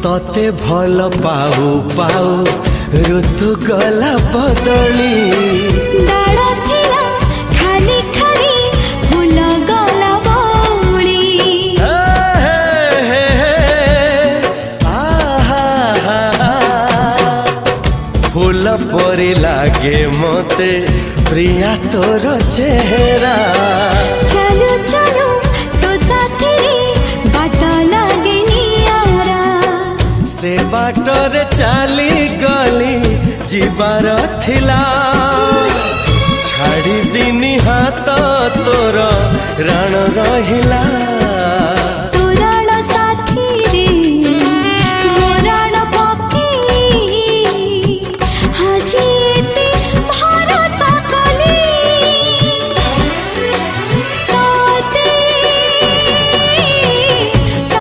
तते भल पाऊ पाऊ ऋतु गला बदली डाळ थिला खाली खाली फूल गला बौली फूल परी लागे मते प्रिया तोर चेहरा चलो चलो तो साथी बाट लागे नियारा से बाटरे चली गली जीवार थिला छाड़ी दिनी हाथ तोर राण रहिला।